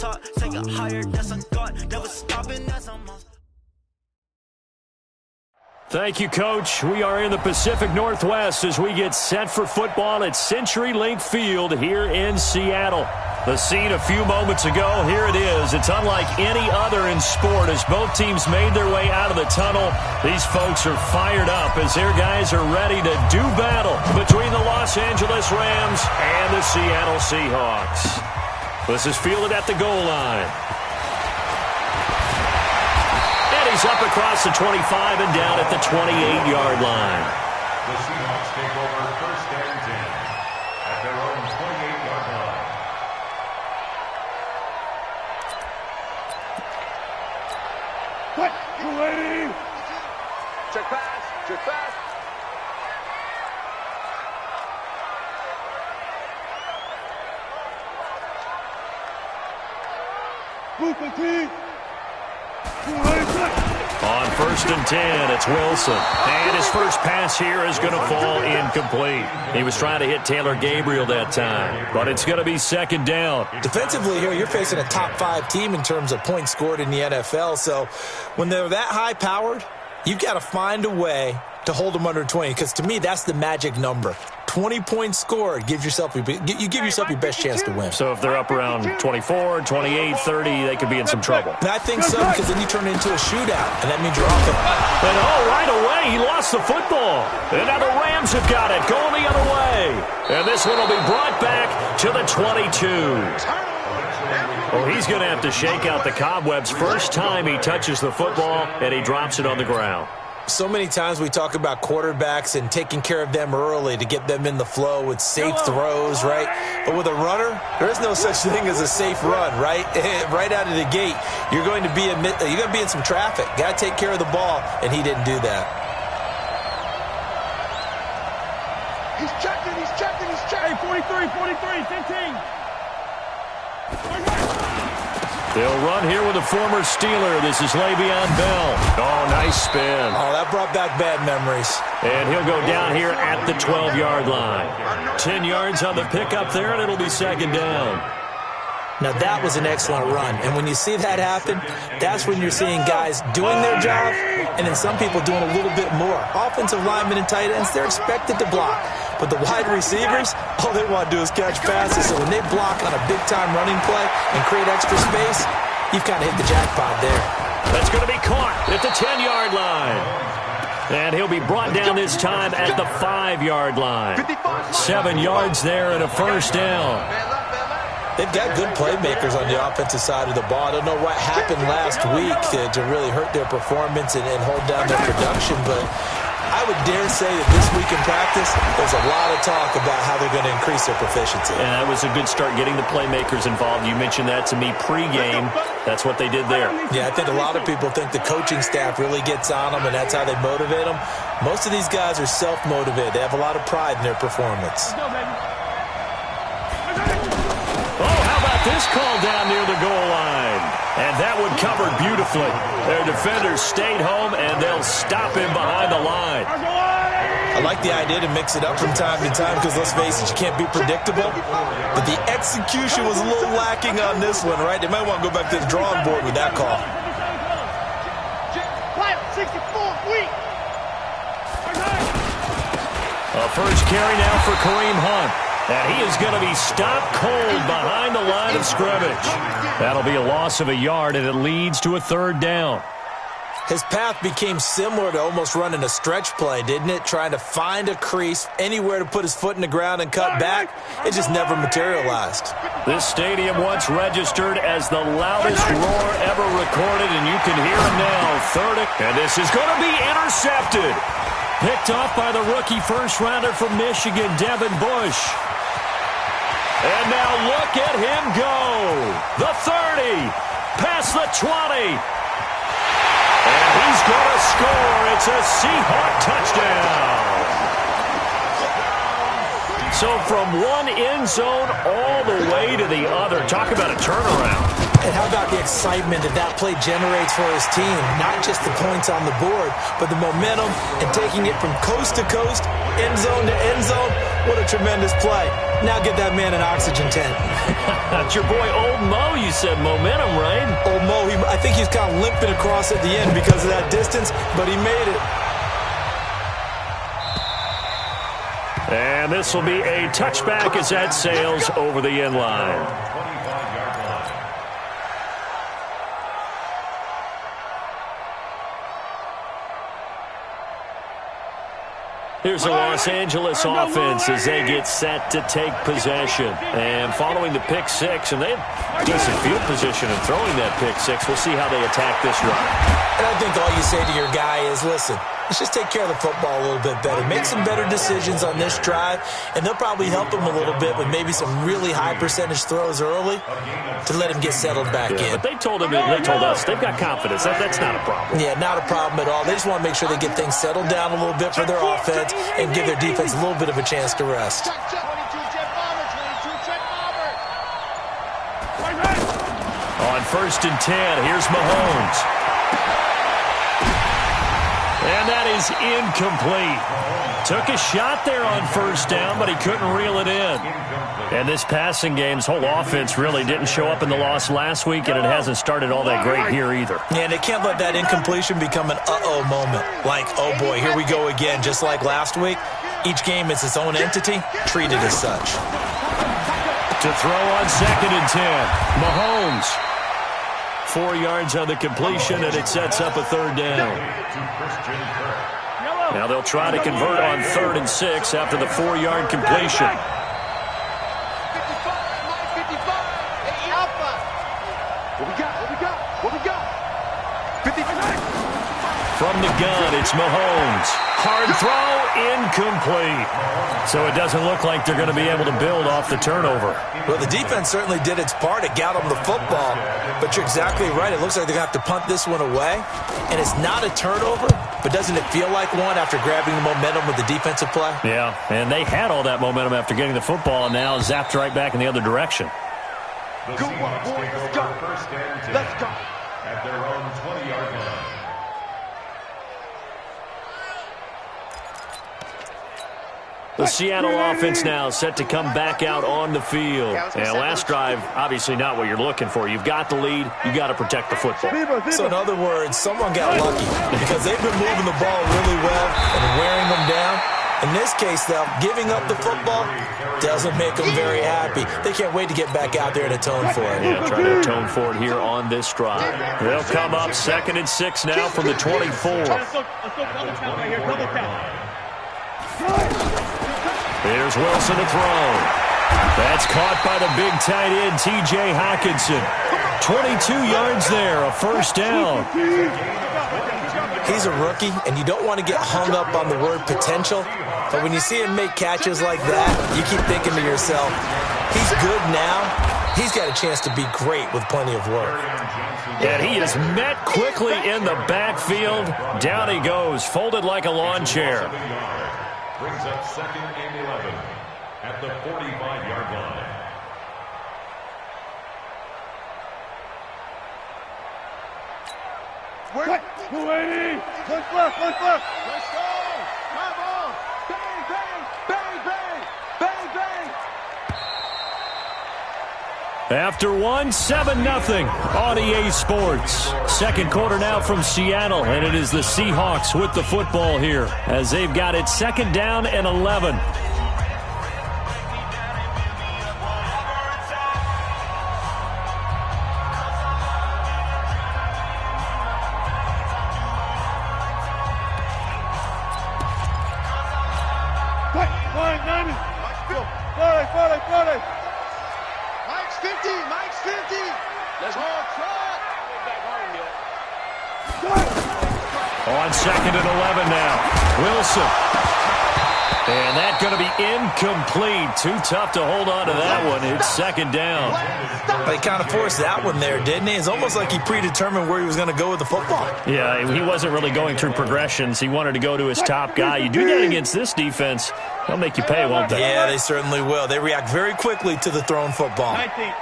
top, take it higher, that's a God, never stopping as I'm on. Thank you, Coach. We are in the Pacific Northwest as we get set for football at CenturyLink Field here in Seattle. The scene a few moments ago, here it is. It's unlike any other in sport as both teams made their way out of the tunnel. These folks are fired up as their guys are ready to do battle between the Los Angeles Rams and the Seattle Seahawks. This is fielded at the goal line. He's up across the 25 and down at the 28-yard line. The Seahawks take over first and 10 at their own 28-yard line. What? You ready? Check pass. Check pass. Move the team. On first and 10, it's Wilson. And his first pass here is going to fall incomplete. He was trying to hit Taylor Gabriel that time, but it's going to be second down. Defensively here, you're facing a top-5 team in terms of points scored in the NFL, so when they're that high-powered, you've got to find a way to hold them under 20, because to me, that's the magic number. 20 points scored, you give yourself your best chance to win. So if they're up around 24, 28, 30, they could be in some trouble. And I think so, because then you turn it into a shootout, and that means you're off it. And right away, he lost the football. And now the Rams have got it, going the other way. And this one will be brought back to the 22. Well, he's going to have to shake out the cobwebs first time he touches the football, and he drops it on the ground. So many times we talk about quarterbacks and taking care of them early to get them in the flow with safe throws, right? But with a runner, there is no such thing as a safe run, right? Right out of the gate, you're going to be in some traffic. Got to take care of the ball, and he didn't do that. He's checking. Hey, 43, 15. They'll run here with a former Steeler. This is Le'Veon Bell. Oh, nice spin. Oh, that brought back bad memories. And he'll go down here at the 12-yard line. 10 yards on the pickup there, and it'll be second down. Now, that was an excellent run. And when you see that happen, that's when you're seeing guys doing their job and then some people doing a little bit more. Offensive linemen and tight ends, they're expected to block. But the wide receivers, all they want to do is catch passes. So when they block on a big-time running play and create extra space, you've kind of hit the jackpot there. That's going to be caught at the 10-yard line. And he'll be brought down this time at the 5-yard line. 7 yards there and a first down. They've got good playmakers on the offensive side of the ball. I don't know what happened last week to really hurt their performance and hold down their production, but I would dare say that this week in practice, there's a lot of talk about how they're going to increase their proficiency. And that was a good start getting the playmakers involved. You mentioned that to me pregame. That's what they did there. Yeah, I think a lot of people think the coaching staff really gets on them, and that's how they motivate them. Most of these guys are self-motivated. They have a lot of pride in their performance. This call down near the goal line. And that one covered beautifully. Their defenders stayed home, and they'll stop him behind the line. I like the idea to mix it up from time to time because, let's face it, you can't be predictable. But the execution was a little lacking on this one, right? They might want to go back to the drawing board with that call. A first carry now for Kareem Hunt. And he is going to be stopped cold behind the line of scrimmage. That'll be a loss of a yard, and it leads to a third down. His path became similar to almost running a stretch play, didn't it? Trying to find a crease, anywhere to put his foot in the ground and cut back. It just never materialized. This stadium once registered as the loudest roar ever recorded, and you can hear it now. Third, and this is going to be intercepted. Picked off by the rookie first-rounder from Michigan, Devin Bush. And now look at him go. The 30, past the 20. And he's going to score. It's a Seahawk touchdown. So from one end zone all the way to the other. Talk about a turnaround. And how about the excitement that play generates for his team? Not just the points on the board, but the momentum and taking it from coast to coast, end zone to end zone. What a tremendous play. Now get that man an oxygen tent. That's your boy Old Mo, you said. Momentum, right? Old Mo, I think he's kind of limping across at the end because of that distance, but he made it. And this will be a touchback as that sails over the end line. Here's the Los Angeles offense as they get set to take possession. And following the pick six, and they have decent field position in throwing that pick six. We'll see how they attack this run. And I think all you say to your guy is, listen, let's just take care of the football a little bit better. Make some better decisions on this drive, and they'll probably help him a little bit with maybe some really high percentage throws early to let him get settled back in. But they told us they've got confidence. That's not a problem. Yeah, not a problem at all. They just want to make sure they get things settled down a little bit for their offense and give their defense a little bit of a chance to rest. On 1st and 10, here's Mahomes. And that is incomplete. Took a shot there on 1st down, but he couldn't reel it in. And this passing game's whole offense really didn't show up in the loss last week, and it hasn't started all that great here either. Yeah, and they can't let that incompletion become an uh-oh moment. Like, oh boy, here we go again, just like last week. Each game is its own entity, treated as such. To throw on 2nd and 10, Mahomes. 4 yards on the completion, and it sets up a 3rd down. Now they'll try to convert on 3rd and 6 after the 4-yard completion. From the gun, it's Mahomes. Hard throw, incomplete. So it doesn't look like they're going to be able to build off the turnover. Well, the defense certainly did its part. It got them the football. But you're exactly right. It looks like they're going to have to punt this one away. And it's not a turnover, but doesn't it feel like one after grabbing the momentum with the defensive play? Yeah, and they had all that momentum after getting the football, and now zapped right back in the other direction. Go on, boys, let's go. 1st and 10 Let's go. At their own 20-yard line. The Seattle offense now set to come back out on the field. And last drive, obviously not what you're looking for. You've got the lead. You've got to protect the football. So in other words, someone got lucky because they've been moving the ball really well and wearing them down. In this case, though, giving up the football doesn't make them very happy. They can't wait to get back out there and atone for it. Yeah, try to atone for it here on this drive. They'll come up 2nd and 6 now from the 24. Here's Wilson to throw. That's caught by the big tight end, T.J. Hockenson. 22 yards there, a 1st down. He's a rookie, and you don't want to get hung up on the word potential. But when you see him make catches like that, you keep thinking to yourself, he's good now. He's got a chance to be great with plenty of work. And he is met quickly in the backfield. Down he goes, folded like a lawn chair. Brings up 2nd and 11 at the 45-yard line. What? 280. Let's left. Let's go. Come on. Bang, bang, bang, bang, bang, bang. After 7-0 on EA Sports. 2nd quarter now from Seattle, and it is the Seahawks with the football here as they've got it 2nd down and 11. On 2nd and 11 now. Wilson. And that's going to be incomplete. Too tough to hold on to that one. It's 2nd down. They kind of forced that one there, didn't he? It's almost like he predetermined where he was going to go with the football. Yeah, he wasn't really going through progressions. He wanted to go to his top guy. You do that against this defense, they'll make you pay, won't they? Yeah, they certainly will. They react very quickly to the thrown football. 19.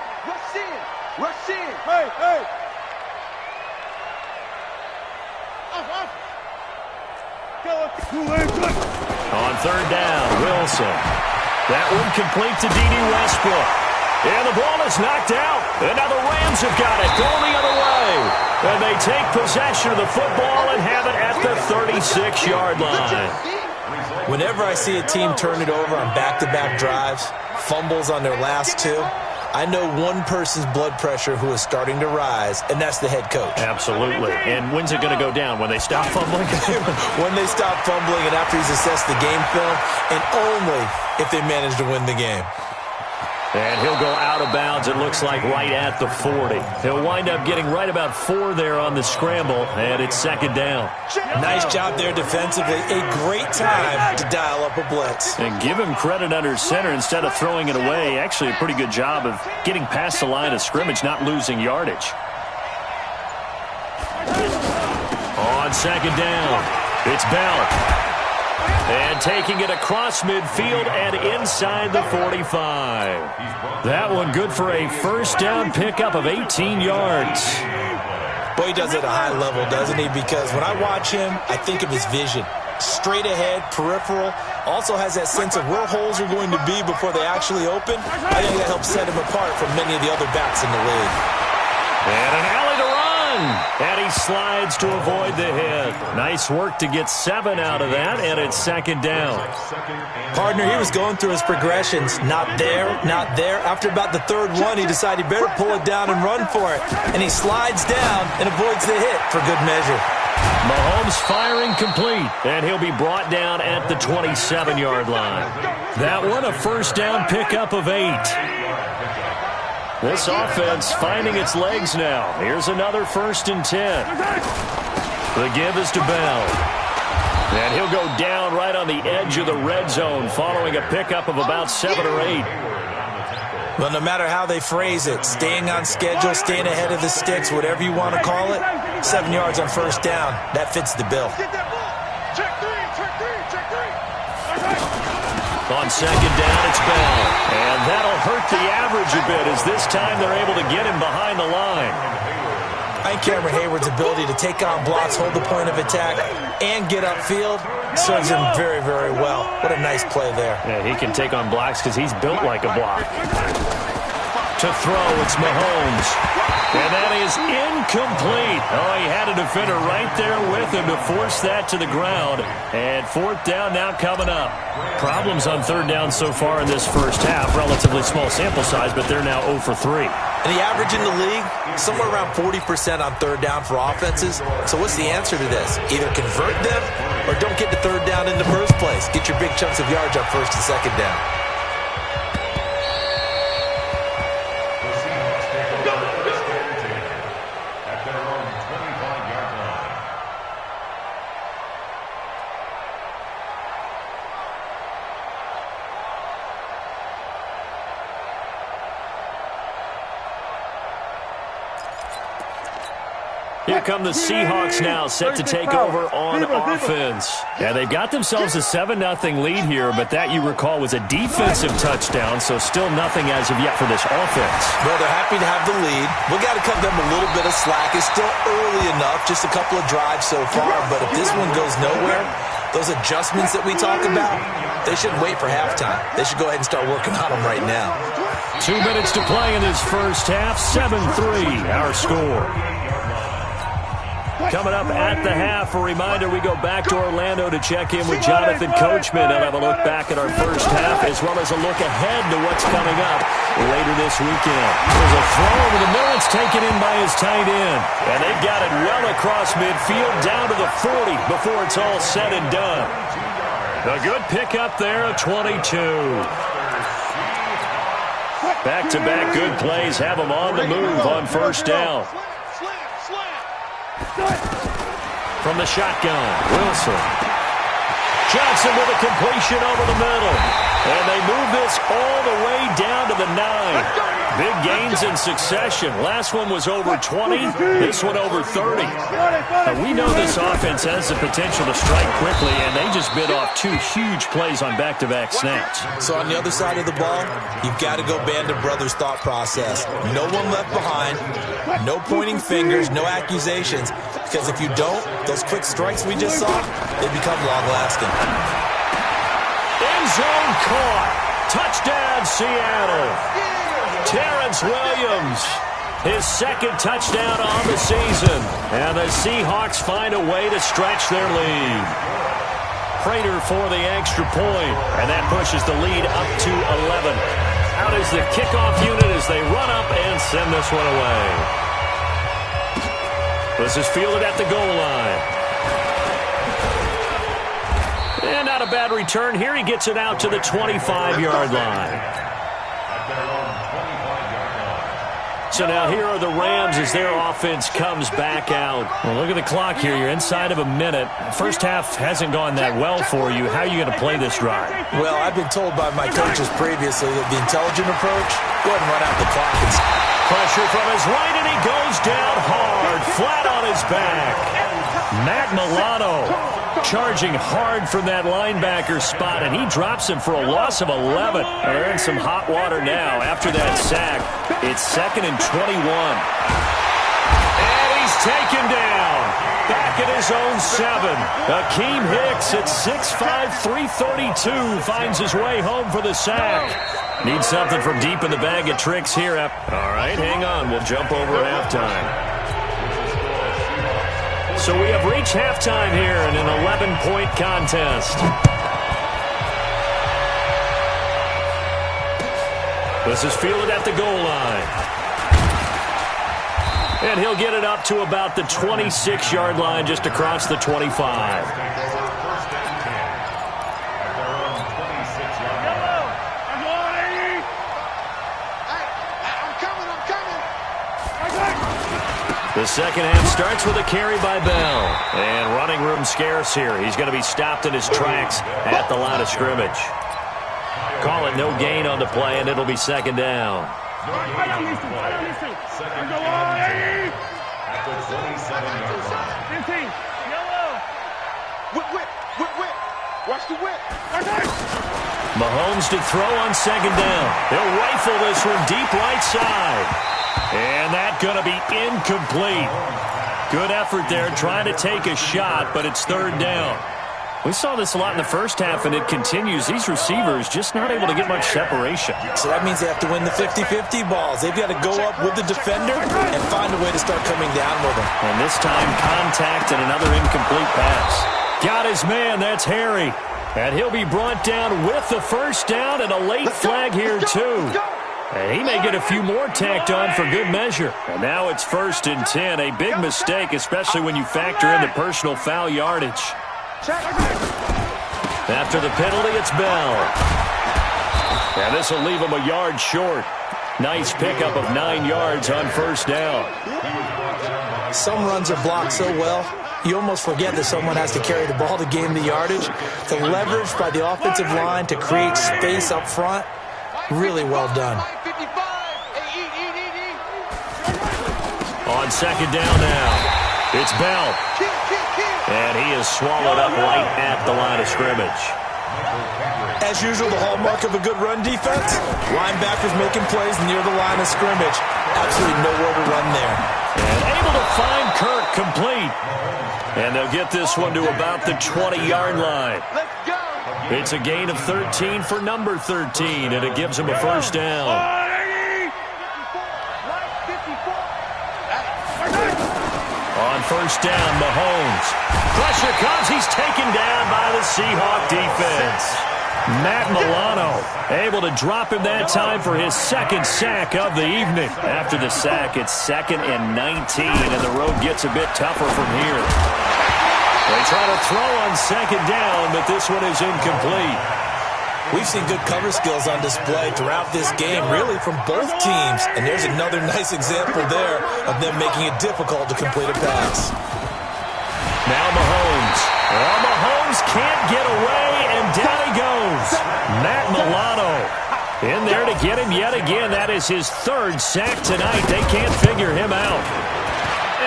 Rush in. Hey, hey. Off. On third down, Wilson. That one complete to D.D. Westbrook. And the ball is knocked out. And now the Rams have got it, going the other way. And they take possession of the football and have it at the 36-yard line. Whenever I see a team turn it over on back-to-back drives, fumbles on their last two, I know one person's blood pressure who is starting to rise, and that's the head coach. Absolutely. And when's it going to go down? When they stop fumbling? When they stop fumbling and after he's assessed the game film, and only if they manage to win the game. And he'll go out of bounds, it looks like, right at the 40. He'll wind up getting right about 4 there on the scramble, and it's second down. Nice job there defensively. A great time to dial up a blitz. And give him credit under center instead of throwing it away. Actually, a pretty good job of getting past the line of scrimmage, not losing yardage. On second down, it's Bell. And taking it across midfield and inside the 45. That one good for a first down pickup of 18 yards. Boy, he does it at a high level, doesn't he? Because when I watch him, I think of his vision. Straight ahead, peripheral. Also has that sense of where holes are going to be before they actually open. I think that helps set him apart from many of the other backs in the league. And an alley to run. And he slides to avoid the hit. Nice work to get 7 out of that, and it's second down. Partner, he was going through his progressions. Not there, not there. After about the third one, he decided he better pull it down and run for it. And he slides down and avoids the hit for good measure. Mahomes firing complete, and he'll be brought down at the 27-yard line. That one a first down pickup of 8. This offense finding its legs now. Here's another 1st and 10. The give is to Bell. And he'll go down right on the edge of the red zone following a pickup of about 7 or 8. Well, no matter how they phrase it, staying on schedule, staying ahead of the sticks, whatever you want to call it, 7 yards on first down, that fits the bill. Check three. On second down, it's Bell. And that'll hurt the average a bit as this time they're able to get him behind the line. I think Cameron Hayward's ability to take on blocks, hold the point of attack, and get upfield serves him very, very well. What a nice play there. Yeah, he can take on blocks because he's built like a block. To throw, it's Mahomes. And that is incomplete. Oh, he had a defender right there with him to force that to the ground. And 4th down now coming up. Problems on 3rd down so far in this first half. Relatively small sample size, but they're now 0 for 3. And the average in the league, somewhere around 40% on 3rd down for offenses. So what's the answer to this? Either convert them or don't get to 3rd down in the first place. Get your big chunks of yards on 1st and 2nd down. Here come the Seahawks now, set to take over on offense. Yeah, they've got themselves a 7-0 lead here, but that, you recall, was a defensive touchdown, so still nothing as of yet for this offense. Well, they're happy to have the lead. We got to cut them a little bit of slack. It's still early enough, just a couple of drives so far, but if this one goes nowhere, those adjustments that we talk about, they shouldn't wait for halftime. They should go ahead and start working on them right now. 2 minutes to play in this first half, 7-3 our score. Coming up at the half, a reminder, we go back to Orlando to check in with Jonathan Coachman and have a look back at our first half as well as a look ahead to what's coming up later this weekend. There's a throw over the middle. It's taken in by his tight end. And they've got it well across midfield down to the 40 before it's all said and done. A good pickup there, a 22. Back-to-back good plays have them on the move on first down. From the shotgun, Wilson. Johnson with a completion over the middle. And they move this all the way down to the 9. Big gains in succession. Last one was over 20. This one over 30. Now, we know this offense has the potential to strike quickly, and they just bit off 2 huge plays on back-to-back snaps. So on the other side of the ball, you've got to go Band of Brothers thought process. No one left behind, no pointing fingers, no accusations, because if you don't, those quick strikes we just saw, they become long-lasting. End zone caught. Touchdown, Seattle. Terrence Williams, his second touchdown on the season. And the Seahawks find a way to stretch their lead. Prater for the extra point, and that pushes the lead up to 11. Out is the kickoff unit as they run up and send this one away. This is fielded at the goal line. And not a bad return here. He gets it out to the 25-yard line. So now here are the Rams as their offense comes back out. Well, look at the clock here. You're inside of a minute. First half hasn't gone that well for you. How are you going to play this drive? Well, I've been told by my coaches previously that the intelligent approach, go ahead and run out the clock. Pressure from his right, and he goes down hard, flat on his back. Matt Milano charging hard from that linebacker spot, and he drops him for a loss of 11. They're in some hot water now after that sack. It's 2nd and 21. And he's taken down. Back at his own 7. Akeem Hicks at 6'5", 332 finds his way home for the sack. Needs something from deep in the bag of tricks here. All right, hang on. We'll jump over halftime. So we have reached halftime here in an 11-point contest. This is fielded at the goal line. And he'll get it up to about the 26-yard line, just across the 25. The second half starts with a carry by Bell. And running room scarce here. He's going to be stopped in his tracks at the line of scrimmage. Call it no gain on the play, and it'll be second down. Watch the whip. Mahomes to throw on second down. They'll rifle this one deep right side. And that's going to be incomplete. Good effort there trying to take a shot, but it's third down. We saw this a lot in the first half, and it continues. These receivers just not able to get much separation. So that means they have to win the 50-50 balls. They've got to go up with the defender and find a way to start coming down with them. And this time, contact and another incomplete pass. Got his man. That's Harry. And he'll be brought down with the first down and a late flag here, too. And he may get a few more tacked on for good measure. And now it's 1st and 10. A big mistake, especially when you factor in the personal foul yardage. After the penalty, it's Bell. And this will leave him a yard short. Nice pickup of 9 yards on first down. Some runs are blocked so well, you almost forget that someone has to carry the ball to gain the yardage. The leverage by the offensive line to create space up front, really well done. On second down now, it's Bell. And he is swallowed up right at the line of scrimmage. As usual, the hallmark of a good run defense, linebackers making plays near the line of scrimmage. Absolutely nowhere to run there. And able to find Kirk complete. And they'll get this one to about the 20-yard line. It's a gain of 13 for number 13, and it gives him a first down. On first down, Mahomes. Pressure comes. He's taken down by the Seahawk defense. Matt Milano able to drop him that time for his second sack of the evening. After the sack, it's 2nd and 19, and the road gets a bit tougher from here. They try to throw on second down, but this one is incomplete. We've seen good cover skills on display throughout this game, really from both teams. And there's another nice example there of them making it difficult to complete a pass. Now Mahomes. Well, Mahomes can't get away, and down he goes. Matt Milano In there to get him yet again. That is his third sack tonight. They can't figure him out.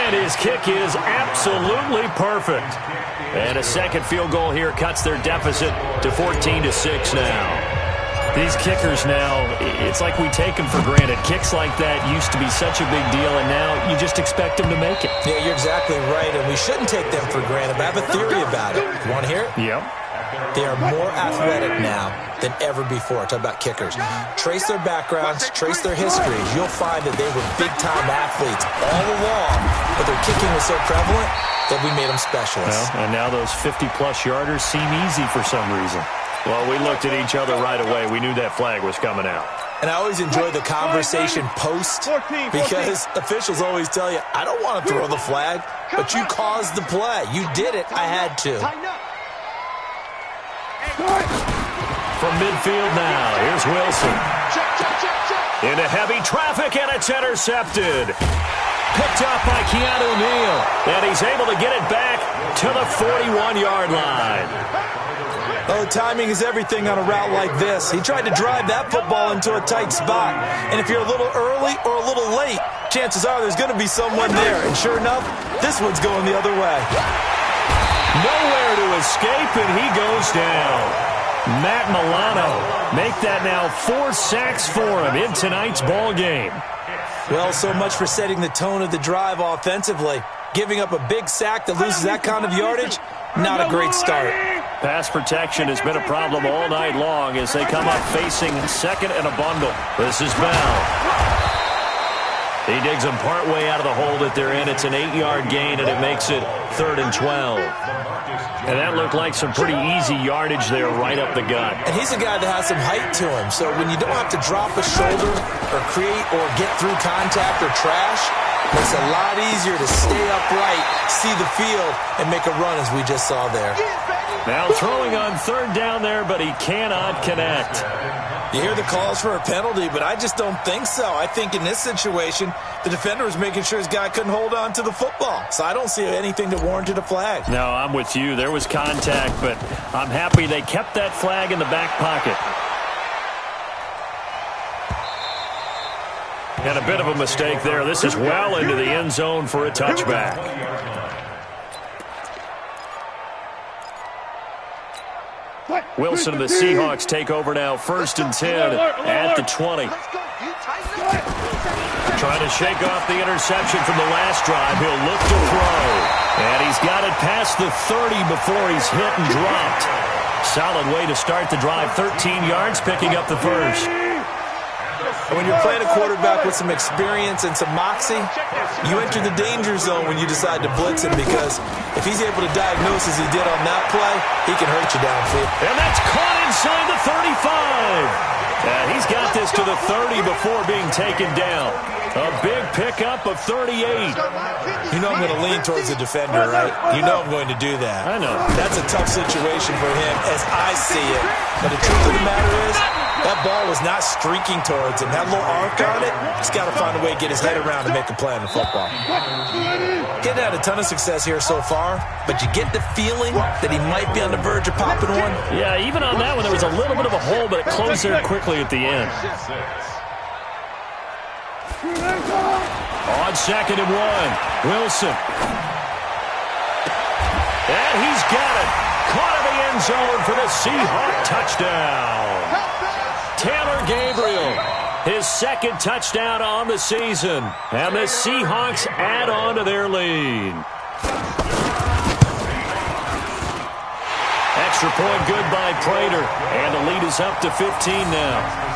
And his kick is absolutely perfect. And a second field goal here cuts their deficit to 14-6 now. These kickers now, it's like we take them for granted. Kicks like that used to be such a big deal, and now you just expect them to make it. Yeah, you're exactly right, and we shouldn't take them for granted. But I have a theory about it. You want to hear it? Yep. They are more athletic now than ever before. Talk about kickers. Trace their backgrounds, trace their histories. You'll find that they were big-time athletes all along, but their kicking was so prevalent that we made them specialists. Well, and now those 50-plus yarders seem easy for some reason. Well, we looked at each other right away. We knew that flag was coming out. And I always enjoy the conversation post because officials always tell you, I don't want to throw the flag, but you caused the play. You did it. I had to. From midfield now, here's Wilson. Into heavy traffic, and it's intercepted. Picked up by Keanu Neal, and he's able to get it back to the 41-yard line. Oh, timing is everything on a route like this. He tried to drive that football into a tight spot. And if you're a little early or a little late, chances are there's going to be someone there. And sure enough, this one's going the other way. Nowhere to escape, and he goes down. Matt Milano make that now 4 sacks for him in tonight's ball game. Well, so much for setting the tone of the drive offensively. Giving up a big sack that loses that kind of yardage, not a great start. Pass protection has been a problem all night long as they come up facing second and a bundle. This is Bell. He digs them partway out of the hole that they're in. It's an 8-yard gain, and it makes it 3rd and 12. And that looked like some pretty easy yardage there right up the gut. And he's a guy that has some height to him. So when you don't have to drop a shoulder or create or get through contact or trash, it makes it a lot easier to stay upright, see the field, and make a run as we just saw there. Now throwing on 3rd down there, but he cannot connect. You hear the calls for a penalty, but I just don't think so. I think in this situation, the defender was making sure his guy couldn't hold on to the football. So I don't see anything that warranted a flag. No, I'm with you. There was contact, but I'm happy they kept that flag in the back pocket. And a bit of a mistake there. This is well into the end zone for a touchback. Wilson and the Seahawks take over now, 1st and 10 at the 20. Trying to shake off the interception from the last drive. He'll look to throw. And he's got it past the 30 before he's hit and dropped. Solid way to start the drive. 13 yards, picking up the first. And when you're playing a quarterback with some experience and some moxie, you enter the danger zone when you decide to blitz him, because if he's able to diagnose as he did on that play, he can hurt you downfield. And that's caught inside the 35. And he's got this to the 30 before being taken down. A big pickup of 38. You know I'm going to lean towards the defender, right? You know I'm going to do that. I know. That's a tough situation for him as I see it. But the truth of the matter is, that ball was not streaking towards him. That little arc on it, he's got to find a way to get his head around and make a play on the football. Getting had a ton of success here so far, but you get the feeling that he might be on the verge of popping one. Yeah, even on that one, there was a little bit of a hole, but it closed there quickly at the end. On 2nd and 1, Wilson. And he's got it. Caught in the end zone for the Seahawk touchdown. Taylor Gabriel, his 2nd touchdown on the season. And the Seahawks add on to their lead. Extra point good by Prater. And the lead is up to 15 now.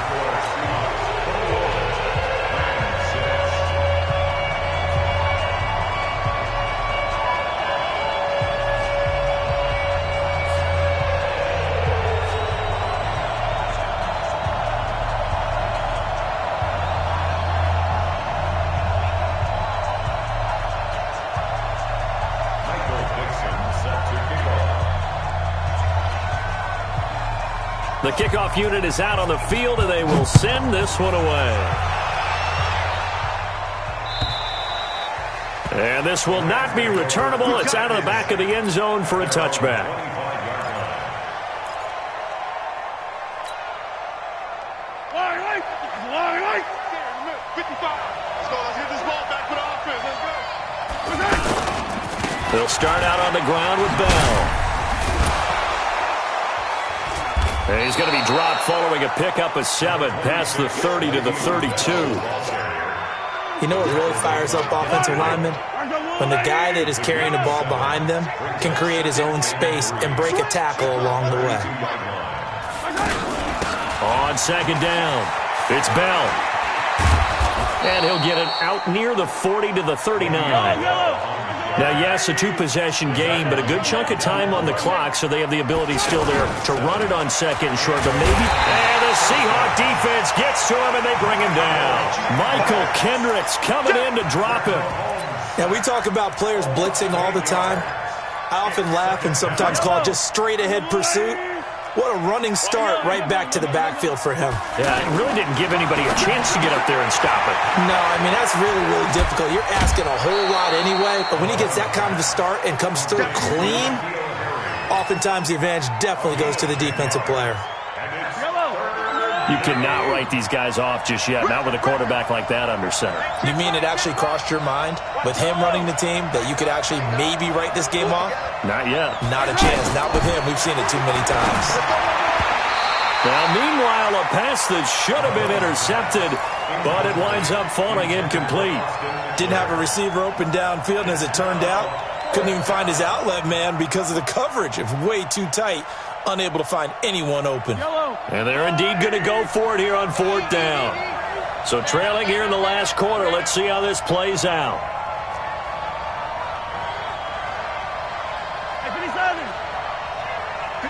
The kickoff unit is out on the field, and they will send this one away. And this will not be returnable. It's out of the back of the end zone for a touchback. They'll start out on the ground with Bell. And he's going to be dropped following a pickup of 7 past the 30 to the 32. You know what really fires up offensive linemen? When the guy that is carrying the ball behind them can create his own space and break a tackle along the way. On second down, it's Bell. And he'll get it out near the 40 to the 39. Now, yes, a 2-possession game, but a good chunk of time on the clock, so they have the ability still there to run it on second and short, but maybe... And the Seahawk defense gets to him, and they bring him down. Michael Kendricks coming in to drop him. Now, we talk about players blitzing all the time. I often laugh and sometimes call it just straight-ahead pursuit. What a running start right back to the backfield for him. Yeah, it really didn't give anybody a chance to get up there and stop it. No, I mean, that's really, really difficult. You're asking a whole lot anyway, but when he gets that kind of a start and comes through clean, oftentimes the advantage definitely goes to the defensive player. You cannot write these guys off just yet, not with a quarterback like that under center. You mean it actually crossed your mind with him running the team that you could actually maybe write this game off? Not yet. Not a chance. Not with him. We've seen it too many times. Now, meanwhile, a pass that should have been intercepted, but it winds up falling incomplete. Didn't have a receiver open downfield, and as it turned out, couldn't even find his outlet man because of the coverage. It's way too tight. Unable to find anyone open. And they're indeed going to go for it here on 4th down. So trailing here in the last quarter. Let's see how this plays out. Hey, 57.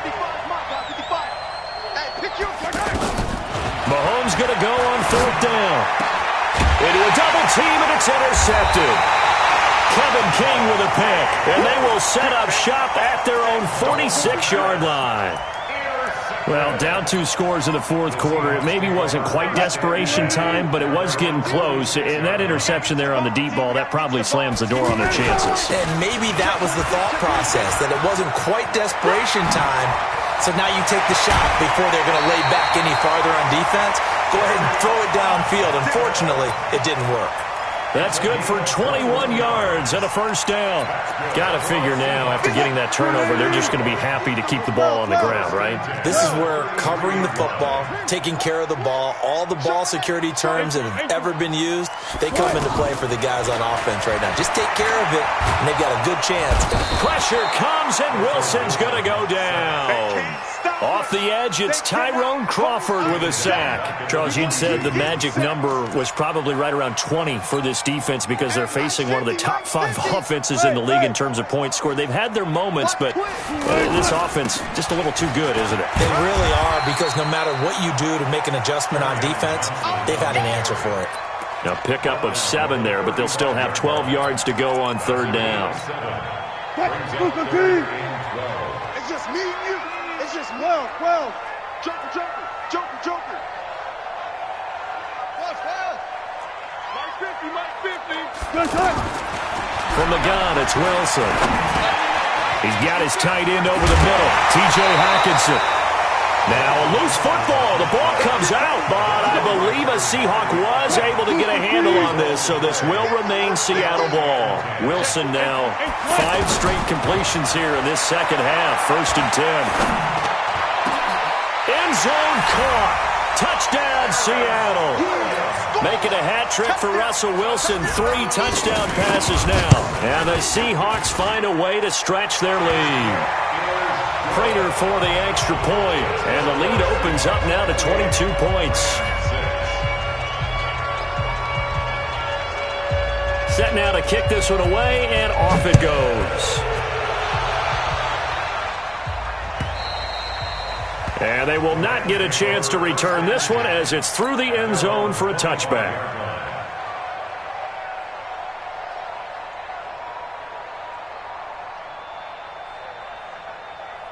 55, mark out, 55. Hey, pick you up. Mahomes going to go on 4th down. Into a double team, and it's intercepted. Kevin King with a pick, and they will set up shop at their own 46-yard line. Well, down 2 scores in the 4th quarter. It maybe wasn't quite desperation time, but it was getting close. And that interception there on the deep ball, that probably slams the door on their chances. And maybe that was the thought process, that it wasn't quite desperation time. So now you take the shot before they're going to lay back any farther on defense. Go ahead and throw it downfield. Unfortunately, it didn't work. That's good for 21 yards and a 1st down. Got to figure now, after getting that turnover, they're just going to be happy to keep the ball on the ground, right? This is where covering the football, taking care of the ball, all the ball security terms that have ever been used, they come into play for the guys on offense right now. Just take care of it, and they've got a good chance. Pressure comes, and Wilson's going to go down. Off the edge, it's Tyrone Crawford with a sack. Charles, you'd said the magic number was probably right around 20 for this defense because they're facing one of the top 5 offenses in the league in terms of points scored. They've had their moments, but this offense just a little too good, isn't it? They really are, because no matter what you do to make an adjustment on defense, they've had an answer for it. Now pickup of 7 there, but they'll still have 12 yards to go on 3rd down. It's just me and you. It's just 12. Joker. Watch that. Mike 50. Good shot. From the gun, it's Wilson. He's got his tight end over the middle, T.J. Hockenson. Now a loose football. The ball comes out, but I believe a Seahawk was able to get a handle on this, so this will remain Seattle ball. Wilson now 5 straight completions here in this second half. 1st and 10. End zone caught. Touchdown, Seattle. Making a hat trick for Russell Wilson. 3 touchdown passes now. And the Seahawks find a way to stretch their lead. Prater for the extra point. And the lead opens up now to 22 points. Set now to kick this one away, and off it goes. And they will not get a chance to return this one as it's through the end zone for a touchback.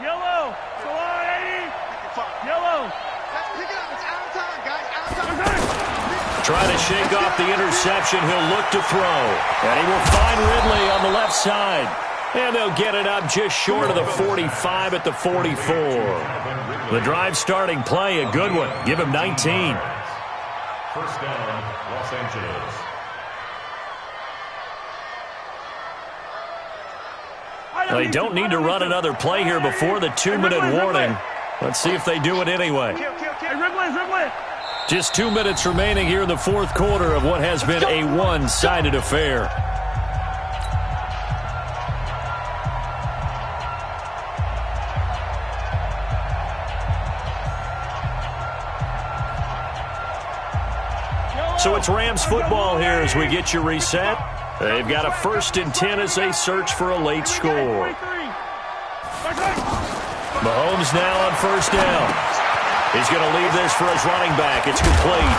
Yellow. So on, 80. Yellow. Let's pick it up. It's out of time, guys. Out of time. Trying to shake off the interception. He'll look to throw. And he will find Ridley on the left side. And they'll get it up just short of the 45 at the 44. The drive starting play, a good one. Give him 19. 1st down, Los Angeles. They don't need to run another play here before the 2-minute warning. Let's see if they do it anyway. Just 2 minutes remaining here in the fourth quarter of what has been a one-sided affair. So it's Rams football here as we get you reset. They've got a 1st and 10 as they search for a late score. Mahomes now on 1st down. He's going to leave this for his running back. It's complete.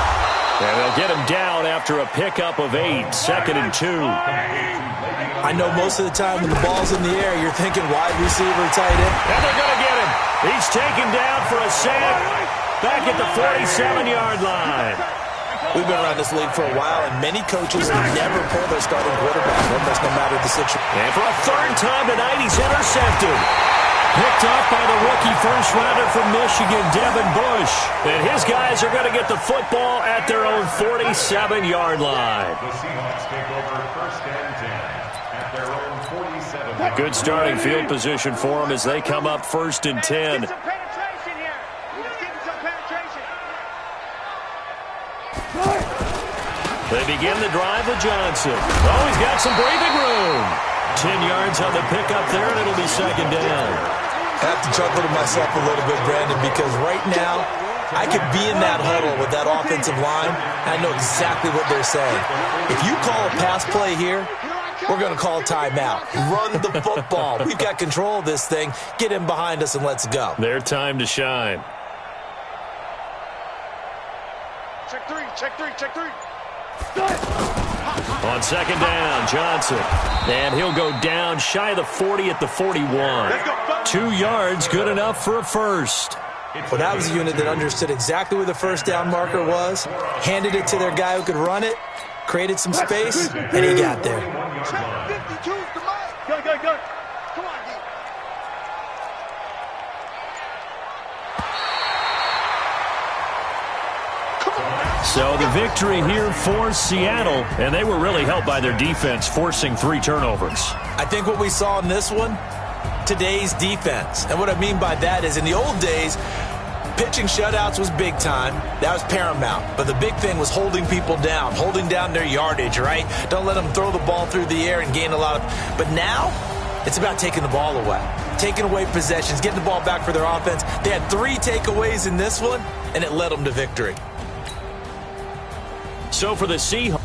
And they'll get him down after a pickup of 8, 2nd and 2. I know most of the time when the ball's in the air, you're thinking wide receiver, tight end. And they're going to get him. He's taken down for a sack back at the 47-yard line. We've been around this league for a while, and many coaches never pull their starting quarterback, almost no matter the situation. And for a 3rd time tonight, he's intercepted. Picked off by the rookie first-rounder from Michigan, Devin Bush. And his guys are going to get the football at their own 47-yard line. The Seahawks take over 1st and 10 at their own 47. Good starting field position for them as they come up 1st and 10. They begin the drive with Johnson. Oh, he's got some breathing room. 10 yards on the pickup there, and it'll be 2nd down. I have to chuckle to myself a little bit, Brandon, because right now I could be in that huddle with that offensive line. I know exactly what they're saying. If you call a pass play here, we're going to call a timeout. Run the football. We've got control of this thing. Get him behind us and let's go. Their time to shine. Check three, check three, check three. On 2nd down, Johnson. And he'll go down shy of the 40 at the 41. 2 yards, good enough for a first. Well, that was a unit that understood exactly where the 1st down marker was, handed it to their guy who could run it, created some space, and he got there. Go. Come on, D. So the victory here for Seattle, and they were really helped by their defense, forcing 3 turnovers. I think what we saw in this one, today's defense. And what I mean by that is in the old days, pitching shutouts was big time. That was paramount. But the big thing was holding people down, holding down their yardage, right? Don't let them throw the ball through the air and gain a lot of... But now, it's about taking the ball away, taking away possessions, getting the ball back for their offense. They had 3 takeaways in this one, and it led them to victory. So for the Seahawks...